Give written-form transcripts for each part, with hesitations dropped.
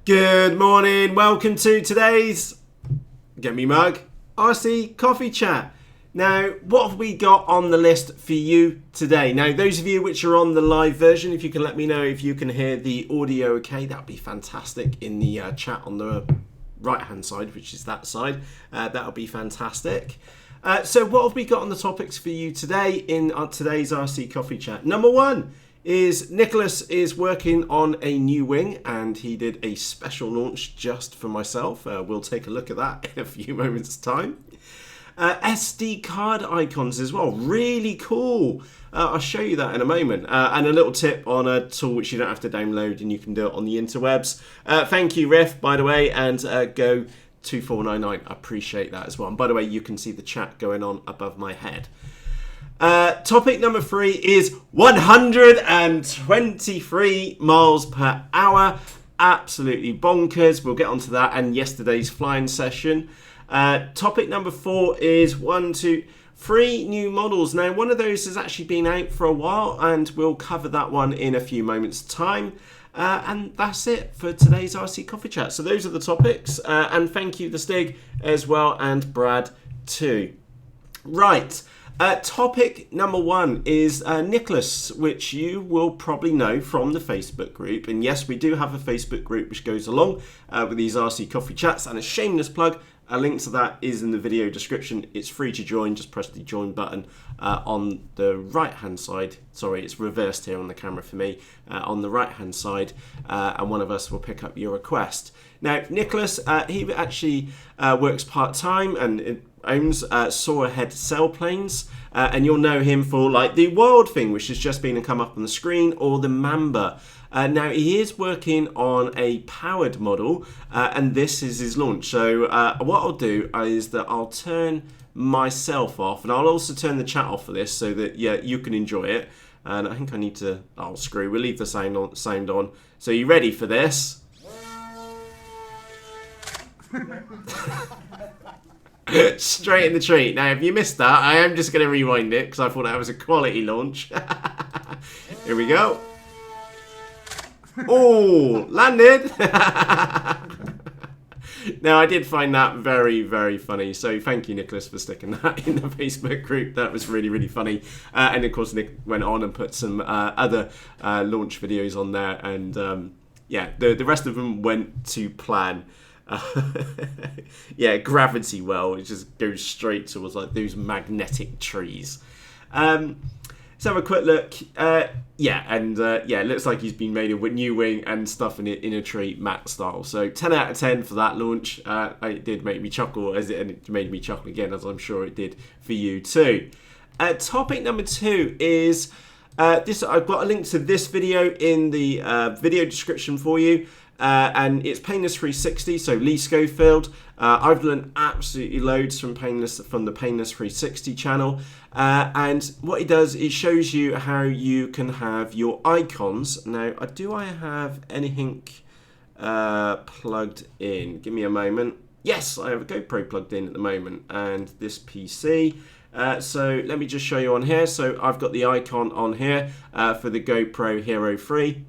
Good morning, welcome to today's Get Me Mug RC Coffee Chat. Now, what have we got on the list for you today? Now, those of you which are on the live version, if you can let me know if you can hear the audio okay, that would be fantastic in the chat on the right-hand side, which is that side. That would be fantastic. So what have we got on the topics for you today in today's RC Coffee Chat? Number one is Nicholas is working on a new wing, and he did a special launch just for myself. We'll take a look at that in a few moments' time. SD card icons as well, really cool. I'll show you that in a moment. And a little tip on a tool which you don't have to download and you can do it on the interwebs. Thank you, Riff, by the way, and go 2499. I appreciate that as well. And by the way, you can see the chat going on above my head. Topic number 3 is 123 miles per hour. Absolutely bonkers. We'll get onto that and yesterday's flying session. Topic number 4 is 3 new models. Now, one of those has actually been out for a while, and we'll cover that one in a few moments' time. And that's it for today's RC Coffee Chat. So those are the topics. And thank you to Stig as well, and Brad too. Right. Topic number 1 is Nicholas, which you will probably know from the Facebook group. And yes, we do have a Facebook group which goes along with these RC Coffee Chats. And a shameless plug, a link to that is in the video description. It's free to join. Just press the join button on the right hand side. Sorry, it's reversed here on the camera for me. On the right hand side, and one of us will pick up your request. Now, Nicholas, he actually works part-time and owns Soarhead sailplanes, and you'll know him for like the Wild Thing, which has just been come up on the screen, or the Mamba. Now, he is working on a powered model, and this is his launch. So what I'll do is that I'll turn myself off, and I'll also turn the chat off for this so that, yeah, you can enjoy it. And I think I need to, screw, we'll leave the sound on. So you ready for this? Straight in the treat. Now, if you missed that, I am just going to rewind it because I thought that was a quality launch. Here we go. Oh, landed. Now, I did find that very, very funny. So thank you, Nicholas, for sticking that in the Facebook group. That was really, really funny. And of course, Nick went on and put some other launch videos on there. And yeah, the rest of them went to plan. Yeah, gravity well, it just goes straight towards like those magnetic trees. Let's have a quick look. Yeah, it looks like he's been made a new wing and stuff in a tree, matte style. So 10 out of 10 for that launch. It did make me chuckle, and it made me chuckle again, as I'm sure it did for you too. Topic number 2 is this. I've got a link to this video in the video description for you. And it's Painless 360, so Lee Schofield. I've learned absolutely loads from the Painless 360 channel. And what he does is shows you how you can have your icons. Now, do I have anything plugged in? Give me a moment. Yes, I have a GoPro plugged in at the moment, and this PC. So let me just show you on here. So I've got the icon on here for the GoPro Hero 3.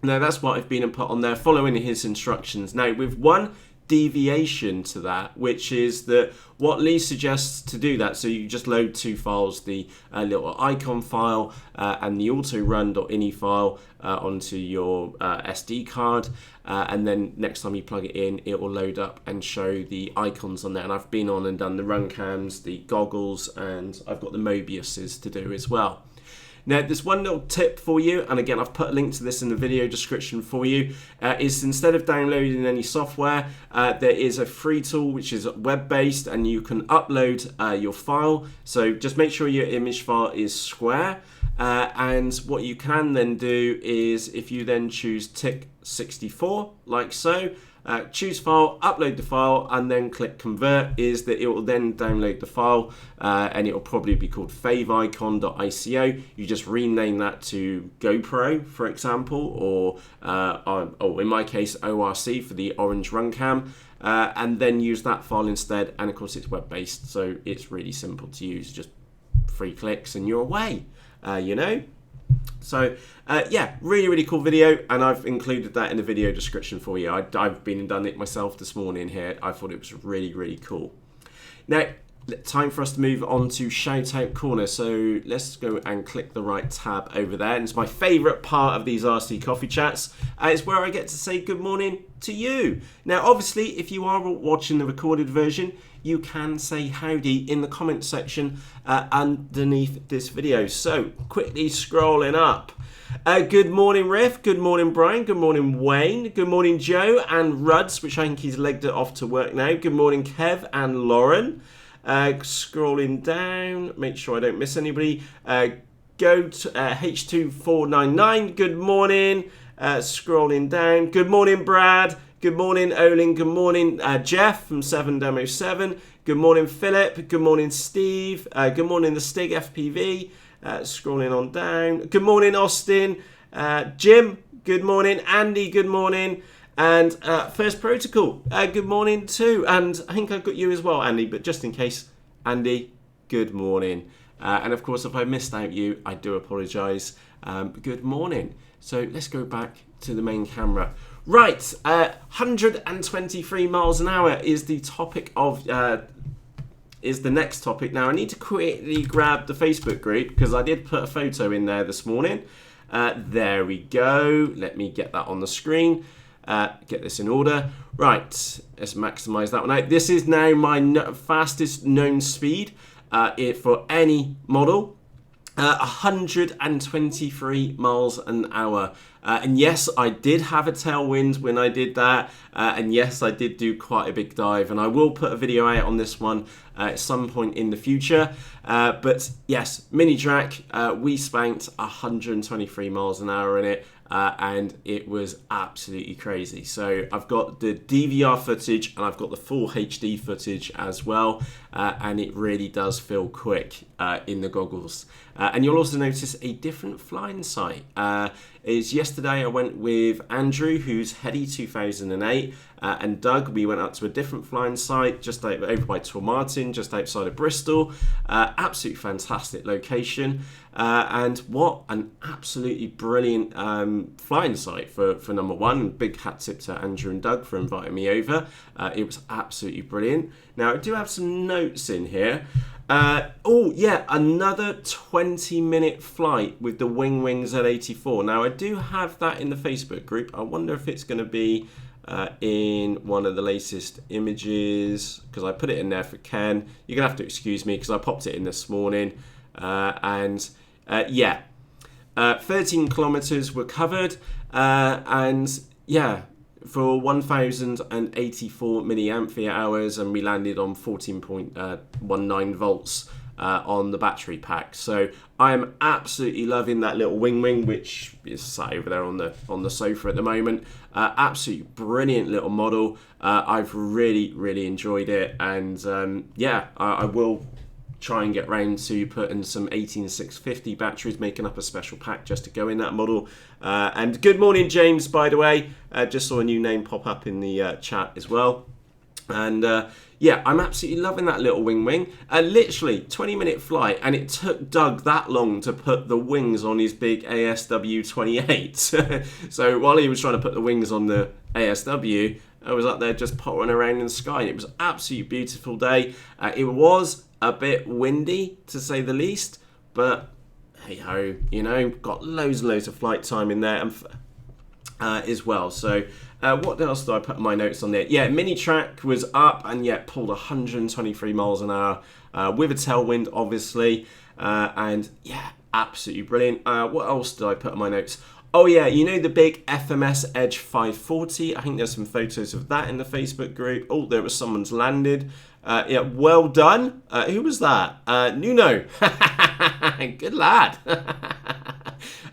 Now, that's what I've been and put on there, following his instructions. Now, with one deviation to that, which is that what Lee suggests to do that, so you just load 2 files, the little icon file and the autorun.ini file onto your SD card, and then next time you plug it in, it will load up and show the icons on there. And I've been on and done the run cams, the goggles, and I've got the Mobiuses to do as well. Now, there's one little tip for you, and again, I've put a link to this in the video description for you, is instead of downloading any software, there is a free tool which is web-based, and you can upload your file. So just make sure your image file is square, and what you can then do is, if you then choose tick 64, like so, choose file, upload the file, and then click convert, is that it will then download the file, and it will probably be called favicon.ico. You just rename that to GoPro, for example, or in my case, ORC for the orange run cam, and then use that file instead. And of course, it's web-based, so it's really simple to use. Just 3 clicks and you're away, you know. So yeah, really cool video, and I've included that in the video description for you. I've been and done it myself this morning here. I thought it was really cool. Now, time for us to move on to Shoutout Corner. So let's go and click the right tab over there. And it's my favourite part of these RC Coffee Chats. It's where I get to say good morning to you. Now, obviously, if you are watching the recorded version, you can say howdy in the comment section underneath this video. So quickly scrolling up. Good morning, Riff. Good morning, Brian. Good morning, Wayne. Good morning, Joe and Ruds, which I think he's legged it off to work now. Good morning, Kev and Lauren. Scrolling down, make sure I don't miss anybody. Go to H2499. Good morning. Scrolling down. Good morning, Brad. Good morning, Olin. Good morning, Jeff from 7Demo7. Good morning, Philip. Good morning, Steve. Good morning, the Stig FPV. Scrolling on down. Good morning, Austin. Jim. Good morning, Andy. Good morning. And First Protocol, good morning too. And I think I've got you as well, Andy, but just in case, Andy, good morning. And of course, if I missed out you, I do apologise. Good morning. So let's go back to the main camera. Right, 123 miles an hour is the topic of... is the next topic. Now, I need to quickly grab the Facebook group because I did put a photo in there this morning. There we go. Let me get that on the screen. Get this in order. Right, let's maximize that one out. This is now my fastest known speed for any model. 123 miles an hour. And yes, I did have a tailwind when I did that. And yes, I did do quite a big dive. And I will put a video out on this one at some point in the future. But yes, mini track, we spanked 123 miles an hour in it. And it was absolutely crazy. So I've got the DVR footage and I've got the full HD footage as well. And it really does feel quick in the goggles. And you'll also notice a different flying sight. Yesterday I went with Andrew, who's Heady 2008, and Doug. We went out to a different flying site just over by Tormartin, just outside of Bristol. Absolutely fantastic location. And what an absolutely brilliant flying site for number one. Big hat tip to Andrew and Doug for inviting me over. It was absolutely brilliant. Now, I do have some notes in here. Oh, yeah, another 20-minute flight with the Wings at 84. Now, I do have that in the Facebook group. I wonder if it's going to be in one of the latest images, because I put it in there for Ken. You're going to have to excuse me because I popped it in this morning. Yeah, 13 kilometers were covered, and yeah, for 1,084 milliampere hours, and we landed on 14.19 volts on the battery pack. So I am absolutely loving that little wing, which is sat over there on the sofa at the moment. Absolutely brilliant little model. I've really enjoyed it, and yeah, I will try and get round to putting some 18650 batteries, making up a special pack just to go in that model. And good morning, James, by the way. Just saw a new name pop up in the chat as well. And yeah, I'm absolutely loving that little wing. Literally 20-minute flight, and it took Doug that long to put the wings on his big ASW 28. So while he was trying to put the wings on the ASW, I was up there just pottering around in the sky. And it was an absolutely beautiful day. It was a bit windy, to say the least, but hey ho, you know, got loads and loads of flight time in there and as well. So what else did I put in my notes on there? Yeah, mini track was up and yet pulled 123 miles an hour with a tailwind, obviously, and yeah, absolutely brilliant. What else did I put in my notes? Oh yeah, you know the big FMS Edge 540? I think there's some photos of that in the Facebook group. Oh, there was someone's landed. Yeah, well done. Who was that? Nuno. Good lad.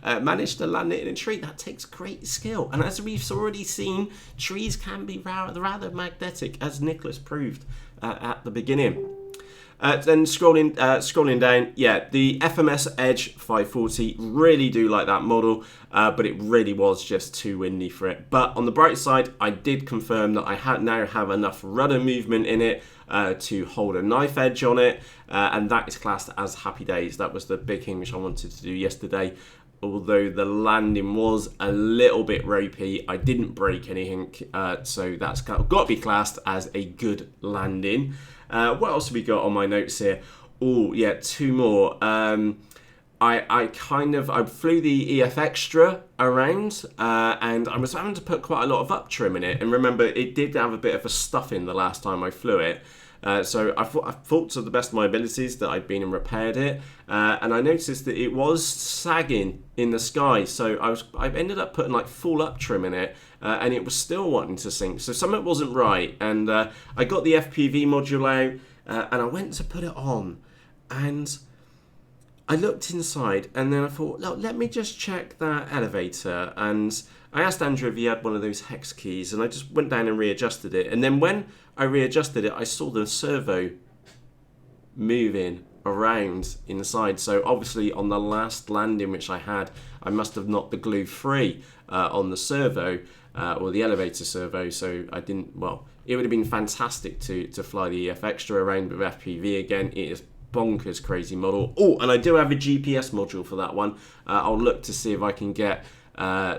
Managed to land it in a tree. That takes great skill. And as we've already seen, trees can be rather magnetic, as Nicholas proved at the beginning. Then scrolling down, yeah, the FMS Edge 540, really do like that model, but it really was just too windy for it. But on the bright side, I did confirm that I now have enough rudder movement in it to hold a knife edge on it, and that is classed as happy days. That was the big thing which I wanted to do yesterday. although the landing was a little bit ropey. I didn't break anything, so that's got to be classed as a good landing. What else have we got on my notes here? Oh, yeah, two more. I flew the EF Extra around, and I was having to put quite a lot of up trim in it. And remember, it did have a bit of a stuffing the last time I flew it. So I thought to the best of my abilities that I'd been and repaired it, and I noticed that it was sagging in the sky. So I ended up putting like full up trim in it, and it was still wanting to sink. So something wasn't right, and I got the FPV module out, and I went to put it on, and I looked inside, and then I thought, look, let me just check that elevator. And I asked Andrew if he had one of those hex keys, and I just went down and readjusted it. And then when I readjusted it, I saw the servo moving around inside. So obviously on the last landing which I had, I must have knocked the glue free on the servo, or the elevator servo. So I didn't, well, it would have been fantastic to fly the EF Extra around with FPV again. It is bonkers crazy model. Oh, and I do have a GPS module for that one. I'll look to see if I can get an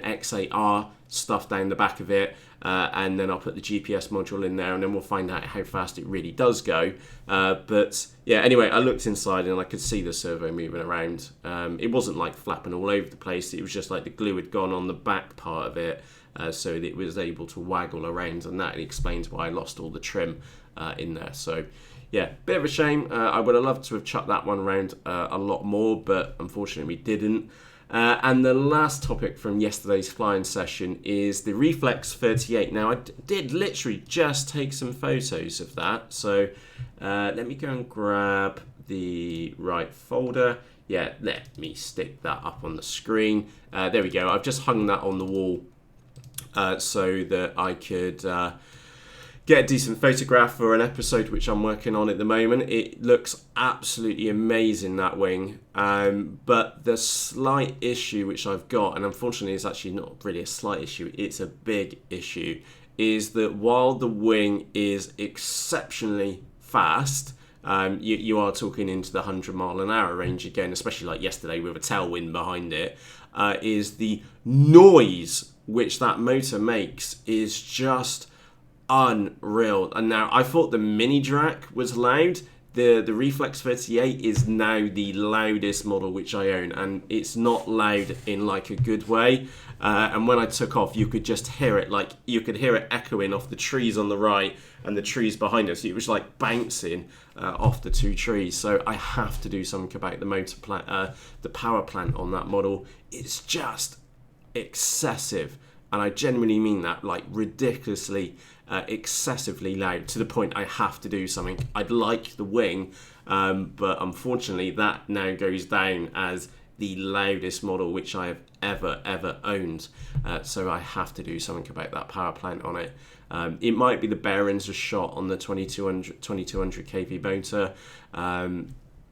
XAR stuff down the back of it, and then I'll put the GPS module in there, and then we'll find out how fast it really does go. But yeah, anyway, I looked inside and I could see the servo moving around. It wasn't like flapping all over the place. It was just like the glue had gone on the back part of it, so that it was able to waggle around, and that explains why I lost all the trim in there. So yeah, bit of a shame. I would have loved to have chucked that one around a lot more, but unfortunately we didn't. And the last topic from yesterday's flying session is the Reflex 38. Now, I did literally just take some photos of that. So let me go and grab the right folder. Yeah, let me stick that up on the screen. There we go. I've just hung that on the wall so that I could get a decent photograph for an episode which I'm working on at the moment. It looks absolutely amazing, that wing. But the slight issue which I've got, and unfortunately it's actually not really a slight issue, it's a big issue, is that while the wing is exceptionally fast, you are talking into the 100-mile-an-hour range again, especially like yesterday with a tailwind behind it, is the noise which that motor makes is just unreal. And now I thought the mini Drac was loud. The Reflex 38 is now the loudest model which I own, and it's not loud in like a good way. And when I took off, you could just hear it, like you could hear it echoing off the trees on the right and the trees behind us. It was like bouncing off the two trees. So I have to do something about the motor plant, the power plant on that model. It's just excessive, and I genuinely mean that, like ridiculously excessively loud, to the point I have to do something. I'd like the wing, but unfortunately that now goes down as the loudest model which I have ever owned. So I have to do something about that power plant on it. It might be the bearings are shot on the 2200 kV motor.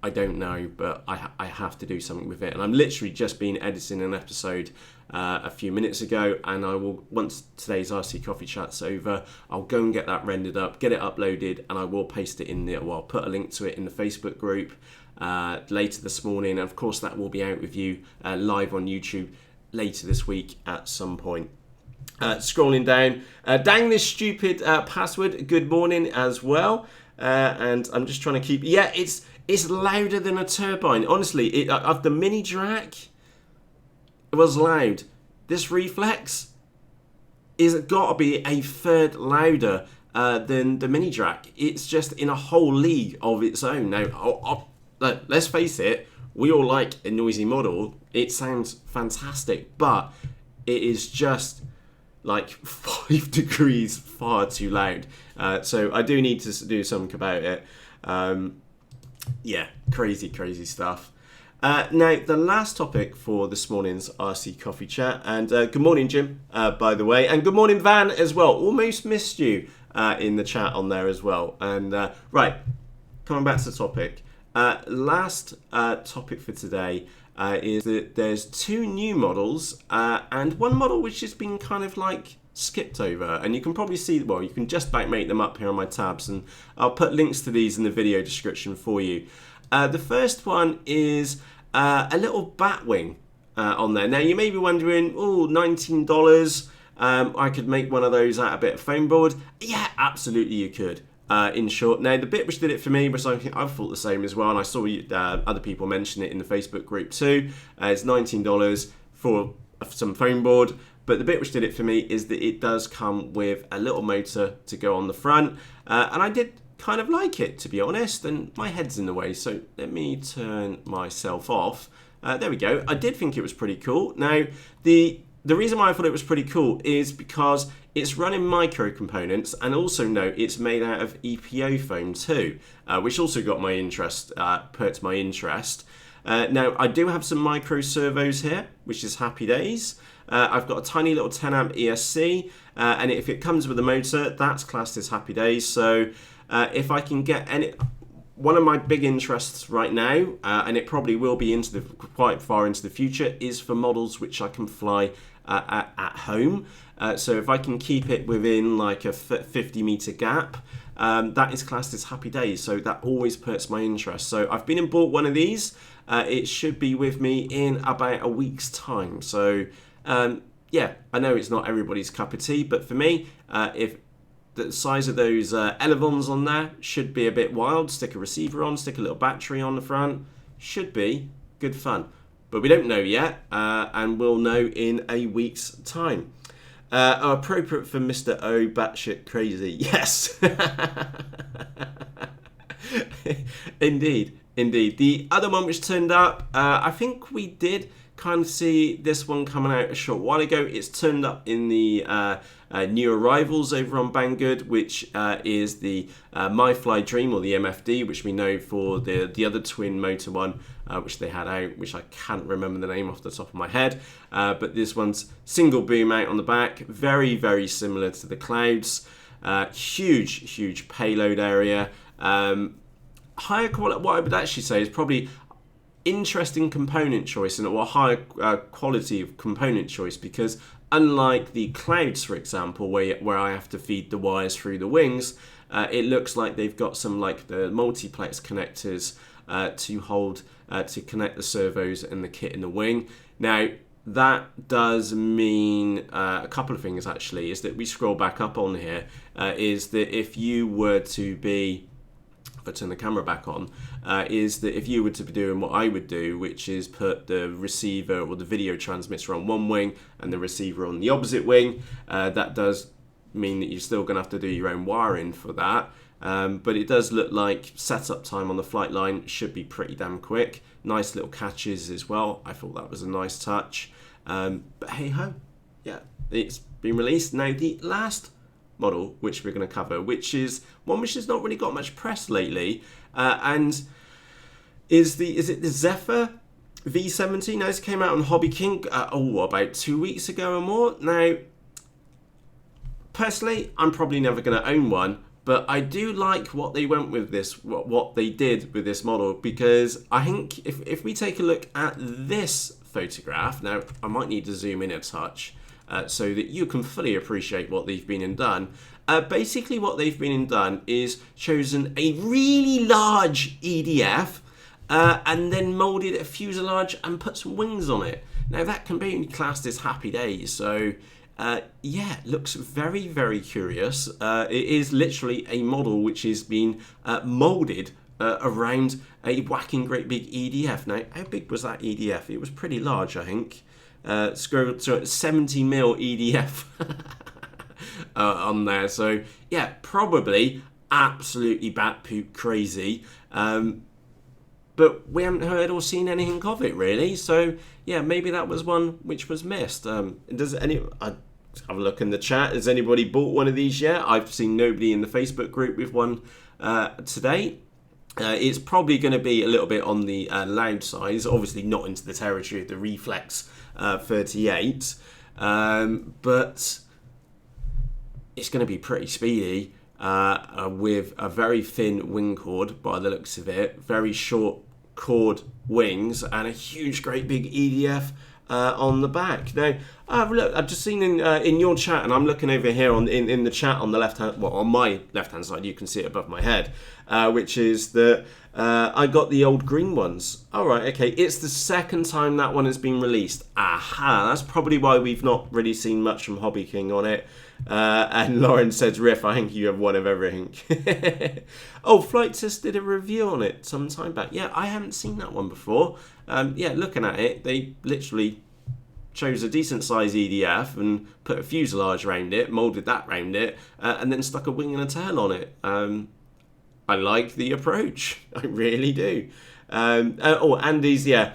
I don't know, but I have to do something with it. And I'm literally just been editing an episode a few minutes ago, and I will, once today's RC Coffee Chat's over, I'll go and get that rendered up, get it uploaded, and I will paste it in there. Well, I'll put a link to it in the Facebook group later this morning. And of course, that will be out with you live on YouTube later this week at some point. Scrolling down, dang this stupid password, good morning as well. And I'm just trying to keep, yeah, it's louder than a turbine. Honestly, of the mini Drac, it was loud. This Reflex is got to be a third louder than the mini Drac. It's just in a whole league of its own. Now, let's face it, we all like a noisy model. It sounds fantastic, but it is just like 5 degrees far too loud. So I do need to do something about it. Yeah, crazy stuff. Now, the last topic for this morning's RC Coffee Chat, and good morning, Jim, by the way, and good morning, Van, as well. Almost missed you in the chat on there as well. And right, coming back to the topic. Last topic for today is that there's 2 new models and one model which has been kind of like skipped over, and you can probably see, well, you can just about make them up here on my tabs, and I'll put links to these in the video description for you. The first one is a little bat wing on there. Now you may be wondering, oh, $19. I could make one of those out of a bit of foam board. Yeah, absolutely you could. In short, now the bit which did it for me was something I thought the same as well, and I saw other people mention it in the Facebook group too. It's $19 for some foam board, but the bit which did it for me is that it does come with a little motor to go on the front, and I did kind of like it, to be honest, and my head's in the way, so let me turn myself off. There we go. I did think it was pretty cool. Now, the reason why I thought it was pretty cool is because it's running micro components, and also note it's made out of EPO foam too, which also got my interest, perked my interest. Now, I do have some micro servos here, which is happy days. I've got a tiny little 10 amp ESC, and if it comes with a motor, that's classed as happy days. So if I can get any... One of my big interests right now, and it probably will be quite far into the future, is for models which I can fly at home. So if I can keep it within like a 50 meter gap, that is classed as happy days. So that always perks my interest. So I've been and bought one of these. It should be with me in about a week's time. So yeah, I know it's not everybody's cup of tea, but for me, if the size of those elevons on there should be a bit wild. Stick a receiver on, stick a little battery on the front. Should be good fun. But we don't know yet, and we'll know in a week's time. Appropriate for Mr. O, batshit crazy. Yes. Indeed. The other one which turned up, I think we did kind of see this one coming out a short while ago. It's turned up in the new arrivals over on Banggood, which is the MyFlyDream, or the MFD, which we know for the other twin motor one, which they had out, which I can't remember the name off the top of my head. But this one's single boom out on the back, very, very similar to the Clouds. Huge payload area. Higher quality, what I would actually say is probably interesting component choice, and or higher quality of component choice, because unlike the Clouds, for example, where I have to feed the wires through the wings, it looks like they've got some like the multiplex connectors to connect the servos and the kit in the wing. Now that does mean a couple of things actually. Is that we scroll back up on here, is that if you were to be, if I turn the camera back on, is that if you were to be doing what I would do, which is put the receiver or the video transmitter on one wing and the receiver on the opposite wing, that does mean that you're still going to have to do your own wiring for that. But it does look like setup time on the flight line should be pretty damn quick. Nice little catches as well. I thought that was a nice touch. But hey ho, yeah, it's been released. Now the last model which we're going to cover, which is one which has not really got much press lately, and is it the Zephyr V70? Now this came out on Hobby King about 2 weeks ago or more. Now personally, I'm probably never going to own one, but I do like what they went with this, what they did with this model, because I think if we take a look at this photograph, now I might need to zoom in a touch so that you can fully appreciate what they've been and done. Basically what they've been and done is chosen a really large EDF and then moulded a fuselage and put some wings on it. Now that can be classed as happy days, so yeah, it looks very, very curious. It is literally a model which has been moulded around a whacking great big EDF. Now, how big was that EDF? It was pretty large, I think. So 70 mil EDF on there. So yeah, probably absolutely bat poop crazy. But we haven't heard or seen anything of it really. So yeah, maybe that was one which was missed. Does have a look in the chat. Has anybody bought one of these yet? I've seen nobody in the Facebook group with one today. It's probably going to be a little bit on the loud size, obviously not into the territory of the Reflex 38, but it's going to be pretty speedy with a very thin wing chord by the looks of it, very short chord wings, and a huge great big EDF on the back. Now, Look, I've just seen in your chat, and I'm looking over here in the chat on the left hand, well, on my left hand side, you can see it above my head, which is that I got the old green ones. All right, okay, it's the second time that one has been released. Aha, that's probably why we've not really seen much from Hobby King on it. And Lauren says, Riff, I think you have one of everything. Oh, Flight Test did a review on it some time back. Yeah, I haven't seen that one before. Yeah, looking at it, they literally chose a decent size EDF and put a fuselage around it, moulded that around it, and then stuck a wing and a tail on it. I like the approach. I really do. Andy's, yeah.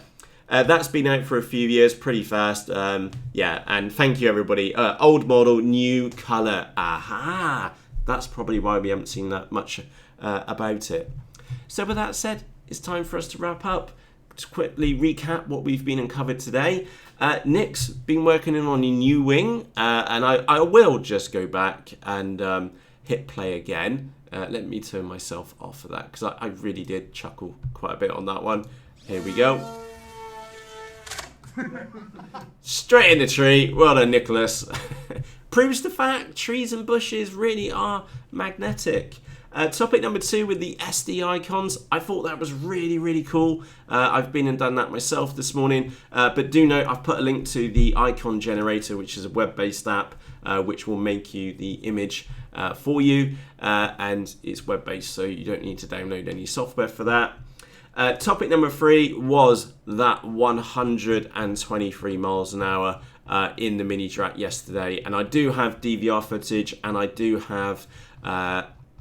That's been out for a few years, pretty fast. Yeah, and thank you, everybody. Old model, new colour. Aha! That's probably why we haven't seen that much about it. So with that said, it's time for us to wrap up. To quickly recap what we've been uncovered today. Nick's been working on a new wing, and I will just go back and hit play again. Let me turn myself off of that, because I really did chuckle quite a bit on that one. Here we go. Straight in the tree. Well done, Nicholas. Proves the fact trees and bushes really are magnetic. Topic number 2 with the SD icons. I thought that was really, really cool. I've been and done that myself this morning. But do note, I've put a link to the icon generator, which is a web-based app, which will make you the image for you. And it's web-based, so you don't need to download any software for that. Topic number 3 was that 123 miles an hour in the mini drat yesterday. And I do have DVR footage, and I do have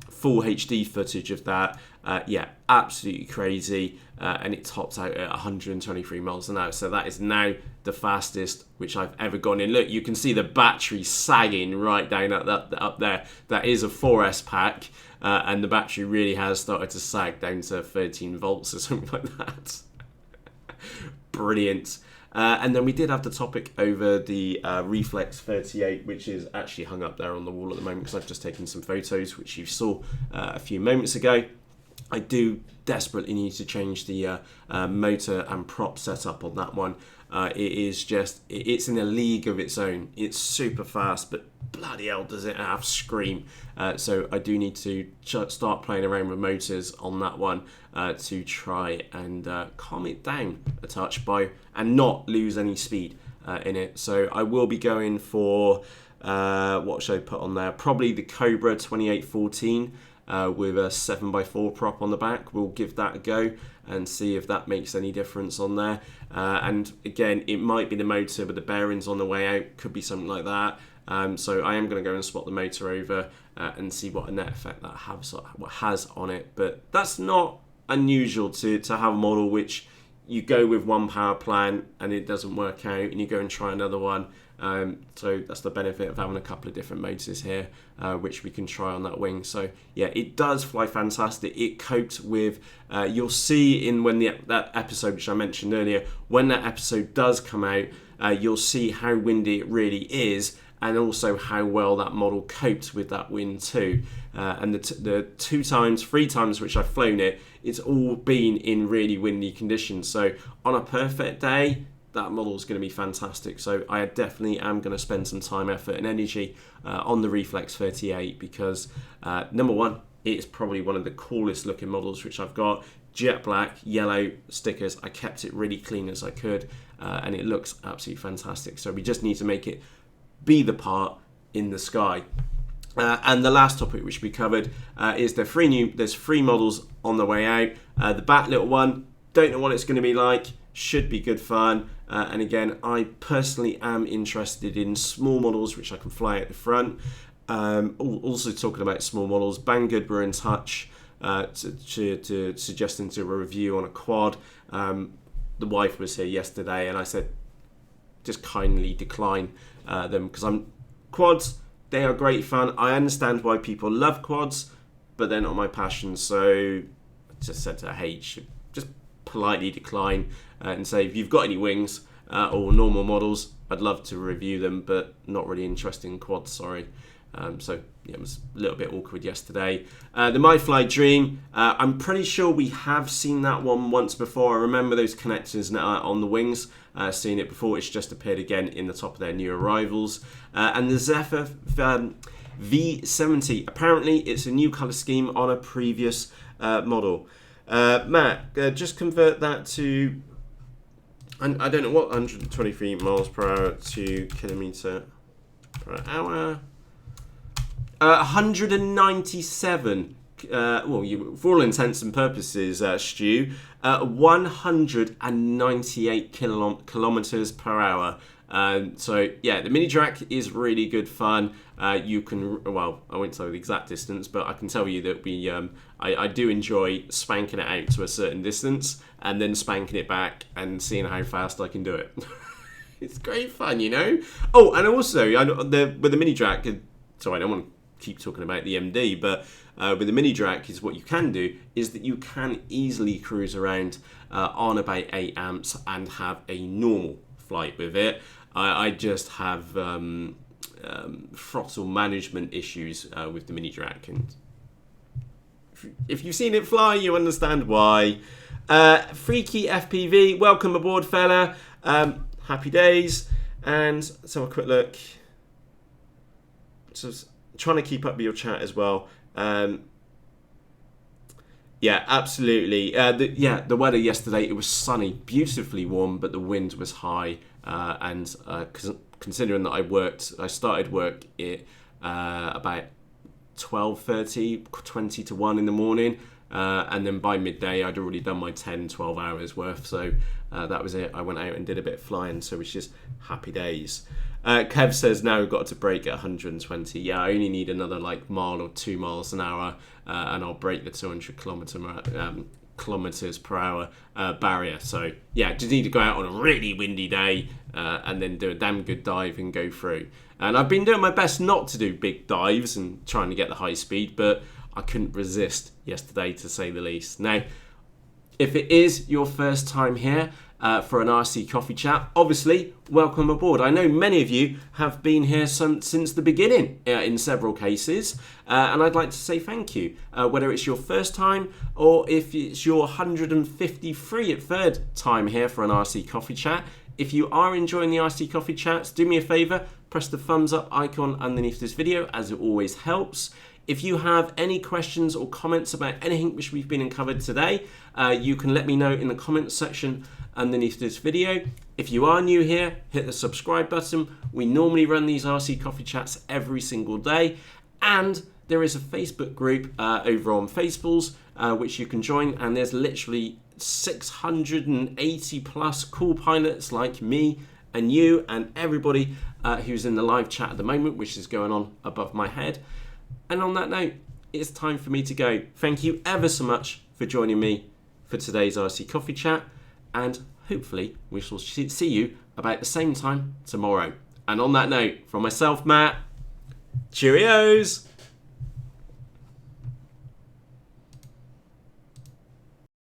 full HD footage of that. Yeah, absolutely crazy. And it tops out at 123 miles an hour. So that is now the fastest which I've ever gone in. Look, you can see the battery sagging right down up there. That is a 4S pack. And the battery really has started to sag down to 13 volts or something like that. Brilliant. And then we did have the topic over the Reflex 38, which is actually hung up there on the wall at the moment because I've just taken some photos, which you saw a few moments ago. I do desperately need to change the motor and prop setup on that one. It's in a league of its own. It's super fast, but bloody hell does it have scream. So I do need to start playing around with motors on that one to try and calm it down a touch and not lose any speed in it. So I will be going for, what should I put on there? Probably the Cobra 2814 with a 7x4 prop on the back. We'll give that a go and see if that makes any difference on there. And again, it might be the motor with the bearings on the way out. Could be something like that. So I am going to go and swap the motor over and see what a net effect that has on it. But that's not unusual to have a model which you go with one power plant and it doesn't work out and you go and try another one. So that's the benefit of having a couple of different motors here, which we can try on that wing. So yeah, it does fly fantastic. It coped with, you'll see in when that episode which I mentioned earlier, when that episode does come out, you'll see how windy it really is, and also how well that model coped with that wind too. And the 3 times which I've flown it, it's all been in really windy conditions. So on a perfect day, that model is going to be fantastic. So I definitely am going to spend some time, effort and energy on the Reflex 38 because number one, it's probably one of the coolest looking models which I've got. Jet black, yellow stickers. I kept it really clean as I could and it looks absolutely fantastic. So we just need to make it be the part in the sky. And the last topic which we covered is there's 3 models on the way out. The Bat Little one, don't know what it's going to be like. Should be good fun. And again, I personally am interested in small models which I can fly at the front. Also talking about small models, Banggood were in touch to suggesting to a review on a quad. The wife was here yesterday and I said just kindly decline them because quads, they are great fun. I understand why people love quads, but they're not my passion. So I just said to her, hey, you should just politely decline and say if you've got any wings or normal models, I'd love to review them, but not really interested in quads, sorry. So yeah, it was a little bit awkward yesterday. The MyFlyDream, I'm pretty sure we have seen that one once before. I remember those connectors on the wings. seen it before. It's just appeared again in the top of their new arrivals. And the Zephyr V70. Apparently, it's a new colour scheme on a previous model. Matt, just convert that to, I don't know what, 123 miles per hour to kilometre per hour. 197. Well, for all intents and purposes, Stu, 198 kilometers per hour. So yeah, the mini track is really good fun. You can, well, I won't tell you the exact distance, but I can tell you that I do enjoy spanking it out to a certain distance and then spanking it back and seeing how fast I can do it. It's great fun, you know. Oh, and also with the mini track, sorry, I don't want to keep talking about the MD, but with the mini track is what you can do is that you can easily cruise around on about 8 amps and have a normal flight with it. I just have throttle management issues with the mini track, and if you've seen it fly, you understand why. Freaky FPV, welcome aboard, fella. Happy days. And so a quick look. Just trying to keep up with your chat as well. Yeah, absolutely. The weather yesterday, it was sunny, beautifully warm, but the wind was high. And considering that I started work at about 12:30, 20 to 1 in the morning. And then by midday, I'd already done my 10, 12 hours worth. So that was it. I went out and did a bit of flying. So it was just happy days. Kev says now we've got to brake at 120. Yeah, I only need another mile or 2 miles an hour, and I'll break the 200 kilometers per hour barrier. So yeah, just need to go out on a really windy day and then do a damn good dive and go through. And I've been doing my best not to do big dives and trying to get the high speed, but I couldn't resist yesterday, to say the least. Now, if it is your first time here for an RC Coffee Chat, obviously, welcome aboard. I know many of you have been here since the beginning in several cases, and I'd like to say thank you, whether it's your first time or if it's your 153rd time here for an RC Coffee Chat. If you are enjoying the RC Coffee Chats, do me a favour, press the thumbs up icon underneath this video, as it always helps. If you have any questions or comments about anything which we've been covered today, you can let me know in the comments section underneath this video. If you are new here, hit the subscribe button. We normally run these RC Coffee Chats every single day. And there is a Facebook group over on FaceBalls, which you can join. And there's literally 680 plus cool pilots like me and you and everybody who's in the live chat at the moment, which is going on above my head. And on that note, it's time for me to go. Thank you ever so much for joining me for today's RC Coffee Chat, and hopefully we shall see you about the same time tomorrow. And on that note, from myself, Matt, cheerios!